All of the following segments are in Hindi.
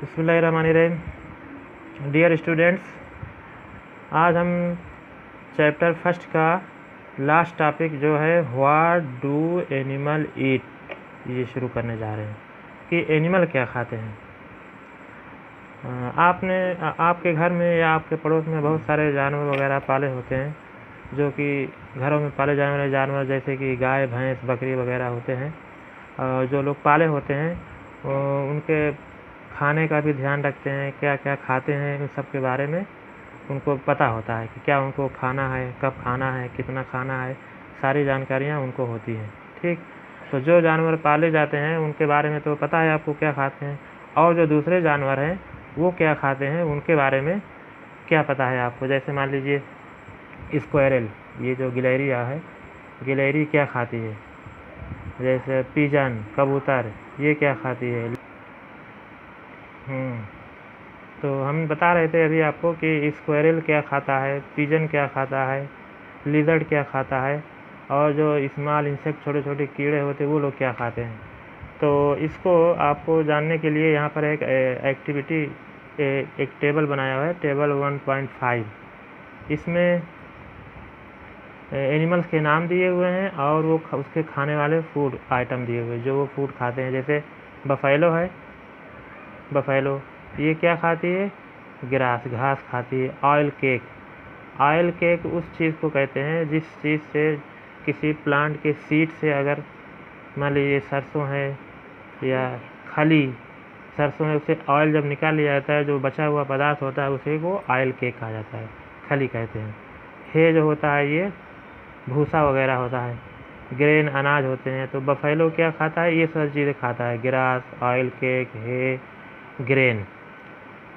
बिस्मिल्लाहिर्रहमानिर्रहीम। डियर स्टूडेंट्स, आज हम चैप्टर फर्स्ट का लास्ट टॉपिक जो है व्हाट डू एनिमल ईट ये शुरू करने जा रहे हैं कि एनिमल क्या खाते हैं। आपके घर में या आपके पड़ोस में बहुत सारे जानवर वगैरह पाले होते हैं जो कि घरों में पाले जाने वाले जानवर जैसे कि गाय, भैंस, बकरी वगैरह होते हैं। जो लोग पाले होते हैं उनके खाने का भी ध्यान रखते हैं, क्या क्या खाते हैं, इन सब के बारे में उनको पता होता है कि क्या उनको खाना है, कब खाना है, कितना खाना है, सारी जानकारियाँ उनको होती हैं। ठीक, तो जो जानवर पाले जाते हैं उनके बारे में तो पता है आपको क्या खाते हैं, और जो दूसरे जानवर हैं वो क्या खाते हैं उनके बारे में क्या पता है आपको। जैसे मान लीजिए स्क्वायरल, ये जो गिलहरियाँ है, गिलहरी क्या खाती है। जैसे पिजन, कबूतर, ये क्या खाती है। तो हम बता रहे थे अभी आपको कि स्क्वायरल क्या खाता है, पिजन क्या खाता है, लिजर्ड क्या खाता है, और जो स्मॉल इंसेक्ट, छोटे छोटे कीड़े होते हैं वो लोग क्या खाते हैं। तो इसको आपको जानने के लिए यहाँ पर एक एक्टिविटी, एक टेबल बनाया हुआ है, टेबल 1.5। इसमें एनिमल्स के नाम दिए हुए हैं और वो उसके खाने वाले फूड आइटम दिए हुए हैं, जो वो फूड खाते हैं। जैसे बफेलो है, बफेलो ये क्या खाती है, ग्रास, घास खाती है। ऑयल केक, ऑयल केक उस चीज़ को कहते हैं जिस चीज़ से किसी प्लांट के सीड से, अगर मान लीजिए सरसों है या खली, सरसों है, उससे ऑयल जब निकाल लिया जाता है, जो बचा हुआ पदार्थ होता है उसे वो ऑयल केक कहा जाता है, खली कहते हैं। हे जो होता है ये भूसा वगैरह होता है, ग्रेन अनाज होते हैं। तो बफेलो क्या खाता है, ये सब चीज़ें खाता है, ग्रास, ऑयल केक, हे, ग्रेन।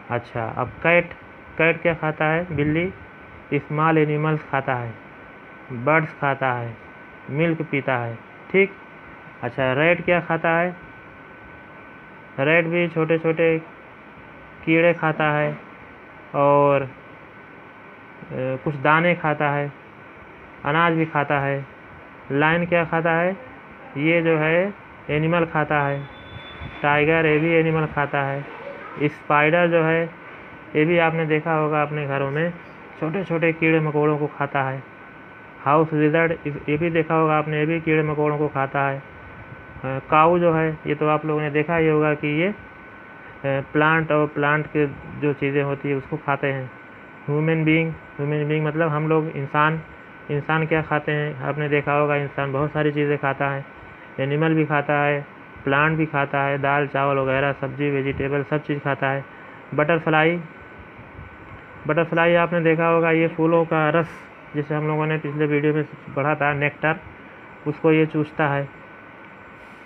अच्छा, अब कैट, कैट क्या खाता है, बिल्ली स्मॉल एनिमल्स खाता है, बर्ड्स खाता है, मिल्क पीता है। ठीक, अच्छा, रैट क्या खाता है, रैट भी छोटे छोटे कीड़े खाता है और कुछ दाने खाता है, अनाज भी खाता है। लायन क्या खाता है, ये जो है एनिमल खाता है। टाइगर, ये भी एनिमल खाता है। स्पाइडर जो है ये भी आपने देखा होगा अपने घरों में, छोटे छोटे कीड़े मकोड़ों को खाता है। हाउस लिजर्ड, ये भी देखा होगा आपने, ये भी कीड़े मकोड़ों को खाता है। काऊ जो है ये तो आप लोगों ने देखा ही होगा कि ये प्लांट और प्लांट के जो चीज़ें होती है उसको खाते हैं। ह्यूमन बीइंग मतलब हम लोग, इंसान क्या खाते हैं, आपने देखा होगा इंसान बहुत सारी चीज़ें खाता है। एनिमल भी खाता है, प्लांट भी खाता है, दाल चावल वगैरह, सब्जी, वेजिटेबल, सब चीज़ खाता है। बटरफ्लाई आपने देखा होगा, ये फूलों का रस, जिसे हम लोगों ने पिछले वीडियो में पढ़ा था, नेक्टर, उसको ये चूसता है।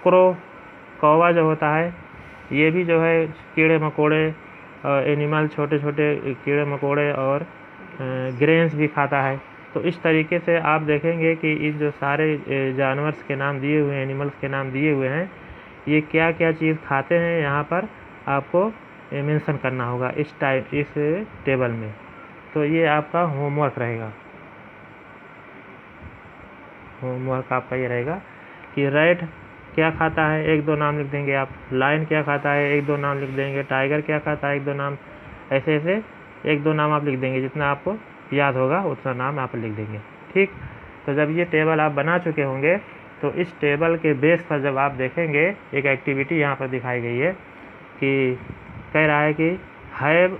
कौवा जो होता है ये भी जो है कीड़े मकोड़े, एनिमल, छोटे छोटे कीड़े मकोड़े और ग्रेन्स भी खाता है। तो इस तरीके से आप देखेंगे कि इन जो सारे जानवर्स के नाम दिए हुए हैं, एनिमल्स के नाम दिए हुए हैं, ये क्या क्या चीज़ खाते हैं यहाँ पर आपको मेंशन करना होगा इस टेबल में। तो ये आपका होमवर्क रहेगा, होमवर्क आपका ये रहेगा कि रैट क्या खाता है, एक दो नाम लिख देंगे आप। लायन क्या खाता है, एक दो नाम लिख देंगे। टाइगर क्या खाता है, एक दो नाम, ऐसे ऐसे एक दो नाम आप लिख देंगे, जितना आपको याद होगा उतना नाम आप लिख देंगे। ठीक, तो जब ये टेबल आप बना चुके होंगे तो इस टेबल के बेस पर जब आप देखेंगे, एक एक्टिविटी यहाँ पर दिखाई गई है कि कह रहा है कि have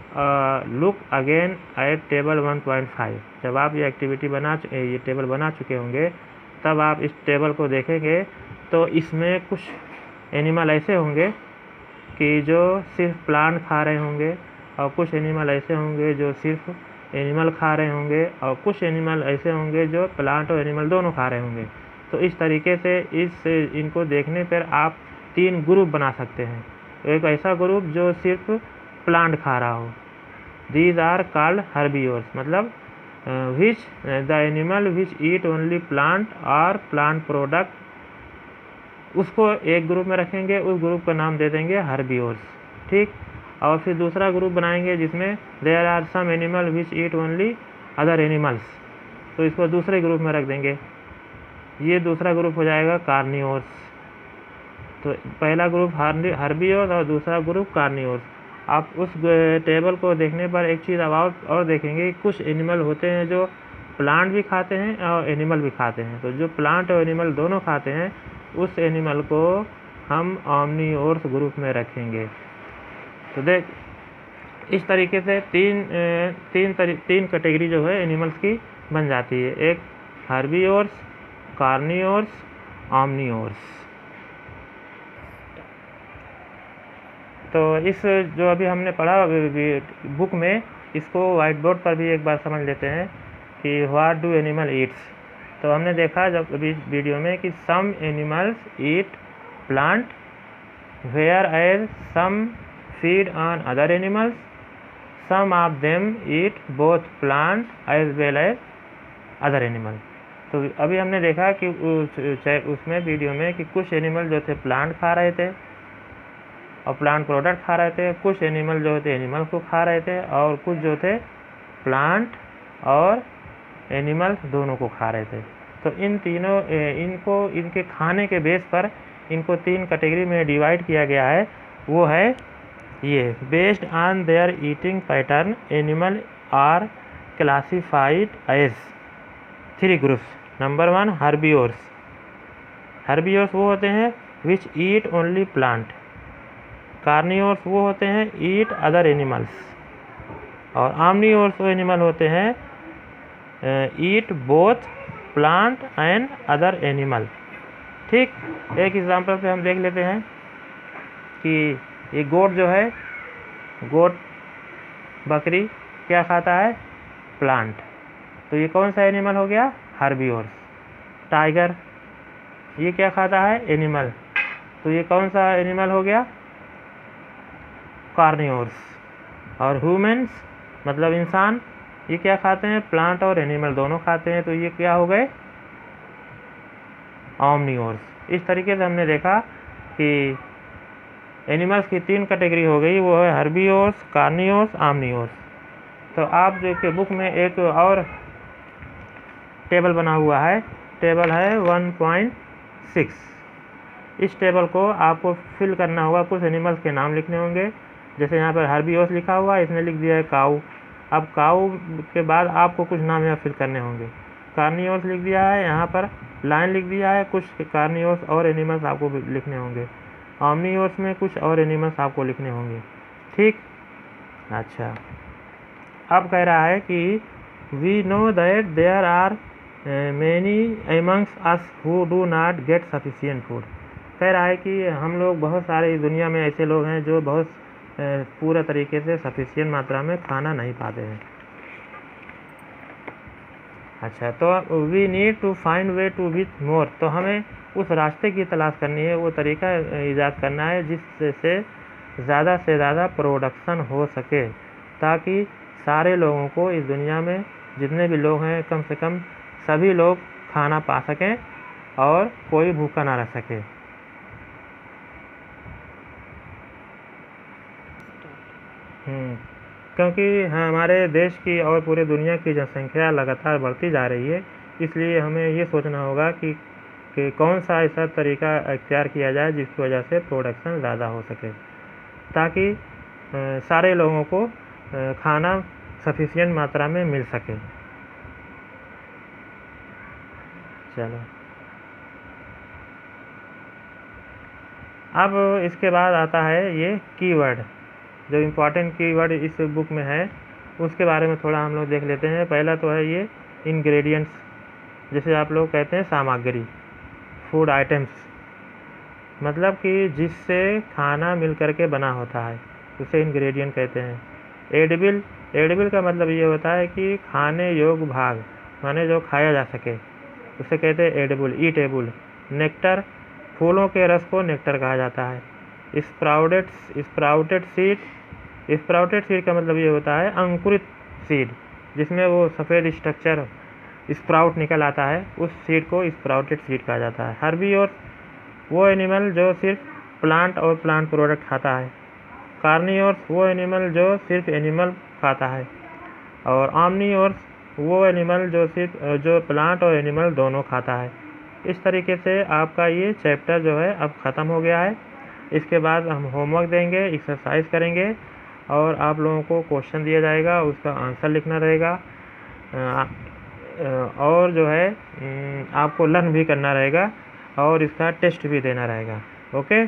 look again at table 1.5। जब आप ये एक्टिविटी ये टेबल बना चुके होंगे तब आप इस टेबल को देखेंगे तो इसमें कुछ एनिमल ऐसे होंगे कि जो सिर्फ प्लांट खा रहे होंगे, और कुछ एनिमल ऐसे होंगे जो सिर्फ एनिमल खा रहे होंगे, और कुछ एनिमल ऐसे होंगे जो प्लांट और एनिमल दोनों खा रहे होंगे। तो इस तरीके से इनको देखने पर आप 3 ग्रुप बना सकते हैं। एक ऐसा ग्रुप जो सिर्फ प्लांट खा रहा हो, दीज आर कॉल्ड हर्बिवोर्स, मतलब which the animal which eat only plant और प्लांट प्रोडक्ट, उसको एक ग्रुप में रखेंगे, उस ग्रुप का नाम दे देंगे हर्बिवोर्स। ठीक, और फिर दूसरा ग्रुप बनाएंगे जिसमें there are some animal which eat only other animals, तो इसको दूसरे ग्रुप में रख देंगे। ये दूसरा ग्रुप हो जाएगा कार्निवोर्स। तो पहला ग्रुप हर्बिवोर्स और दूसरा ग्रुप कार्निवोर्स। आप उस टेबल को देखने पर एक चीज़ अब और देखेंगे, कुछ एनिमल होते हैं जो प्लांट भी खाते हैं और एनिमल भी खाते हैं। तो जो प्लांट और एनिमल दोनों खाते हैं उस एनिमल को हम ऑमनीवोर्स ग्रुप में रखेंगे। तो देख इस तरीके से तीन कैटेगरी जो है एनिमल्स की बन जाती है, एक हर्बीवोर्स, कार्निवोर्स, ऑमनीवोर्स। तो इस जो अभी हमने पढ़ा बुक में, इसको व्हाइट बोर्ड पर भी एक बार समझ लेते हैं कि व्हाट डू एनिमल ईट्स। तो हमने देखा जब अभी वीडियो में कि some animals eat plant whereas some feed on other animals, some of them eat both plant as well as other animal. तो अभी हमने देखा कि उसमें वीडियो में कि कुछ एनिमल जो थे प्लांट खा रहे थे और प्लांट प्रोडक्ट खा रहे थे, कुछ एनिमल जो थे एनिमल को खा रहे थे, और कुछ जो थे प्लांट और एनिमल्स दोनों को खा रहे थे। तो इन तीनों इनके खाने के बेस पर इनको तीन कैटेगरी में डिवाइड किया गया है। वो है ये, based on their eating pattern animal are classified as 3 groups. Number 1 herbivores. Herbivores वो होते हैं which eat only plant. Carnivores वो होते हैं ईट अदर एनिमल्स। और ऑमनीवोर्स वो एनिमल होते हैं ईट both plant and other animal. ठीक, एक एग्जांपल पे हम देख लेते हैं कि ये गोट जो है, गोट बकरी क्या खाता है? प्लांट। तो ये कौन सा एनिमल हो गया? हर्बीवोर्स। टाइगर ये क्या खाता है? एनिमल। तो ये कौन सा एनिमल हो गया? कार्निवोर्स। और ह्यूमंस मतलब इंसान, ये क्या खाते हैं? प्लांट और एनिमल दोनों खाते हैं। तो ये क्या हो गए? ऑमनीवोर्स। इस तरीके से हमने देखा कि एनिमल्स की 3 कैटेगरी हो गई, वो है हर्बीवोर्स, कार्निवोर्स, ऑमनीवोर्स। तो आप जो कि बुक में एक और टेबल बना हुआ है, टेबल है 1.6। इस टेबल को आपको फिल करना होगा, कुछ एनिमल्स के नाम लिखने होंगे। जैसे यहाँ पर हर्बीवोर्स लिखा हुआ है, इसने लिख दिया है काऊ। अब काऊ के बाद आपको कुछ नाम यहाँ फिल करने होंगे। कार्निवोर्स लिख दिया है, यहाँ पर लाइन लिख दिया है, कुछ कार्निवोर्स और एनिमल्स आपको लिखने होंगे। ऑमनीवोर्स में कुछ और एनिमल्स आपको लिखने होंगे। ठीक, अच्छा। अब कह रहा है कि we know that there are many amongst us who do not get sufficient food. कह रहा है कि हम लोग बहुत सारे इस दुनिया में ऐसे लोग हैं जो बहुत पूरा तरीके से सफिशिएंट मात्रा में खाना नहीं पाते हैं। अच्छा, तो we need to find way to with more. तो हमें उस रास्ते की तलाश करनी है, वो तरीका ईजाद करना है जिससे से ज़्यादा प्रोडक्शन हो सके, ताकि सारे लोगों को इस दुनिया में जितने भी लोग हैं कम से कम सभी लोग खाना पा सकें और कोई भूखा ना रह सके। क्योंकि हमारे देश की और पूरे दुनिया की जनसंख्या लगातार बढ़ती जा रही है, इसलिए हमें ये सोचना होगा कि कौन सा ऐसा तरीका इख्तियार किया जाए जिसकी वजह से प्रोडक्शन ज़्यादा हो सके, ताकि सारे लोगों को खाना सफिशिएंट मात्रा में मिल सके। चलो, अब इसके बाद आता है ये कीवर्ड। जो इम्पोर्टेंट कीवर्ड इस बुक में है उसके बारे में थोड़ा हम लोग देख लेते हैं। पहला तो है ये इंग्रेडिएंट्स, जैसे आप लोग कहते हैं सामग्री, फूड आइटम्स, मतलब कि जिससे खाना मिल करके बना होता है उसे इंग्रेडिएंट कहते हैं। एडिबल का मतलब ये होता है कि खाने योग्य भाग, माने जो खाया जा सके, उसे कहते हैं एडिबल, ईटेबल। नेक्टर, फूलों के रस को नेक्टर कहा जाता है। स्प्राउटेड सीड का मतलब ये होता है अंकुरित सीड, जिसमें वो सफ़ेद स्ट्रक्चर स्प्राउट निकल आता है, उस सीड को स्प्राउटेड सीड कहा जाता है। हर्बीवोर वो एनिमल जो सिर्फ प्लांट और प्लांट प्रोडक्ट खाता है। कार्निवोर्स वो एनिमल जो सिर्फ एनिमल खाता है। और ऑमनीवोर्स वो एनिमल जो प्लांट और एनिमल दोनों खाता है। इस तरीके से आपका ये चैप्टर जो है अब ख़त्म हो गया है। इसके बाद हम होमवर्क देंगे, एक्सरसाइज करेंगे और आप लोगों को क्वेश्चन दिया जाएगा, उसका आंसर लिखना रहेगा और जो है आपको लर्न भी करना रहेगा और इसका टेस्ट भी देना रहेगा। ओके।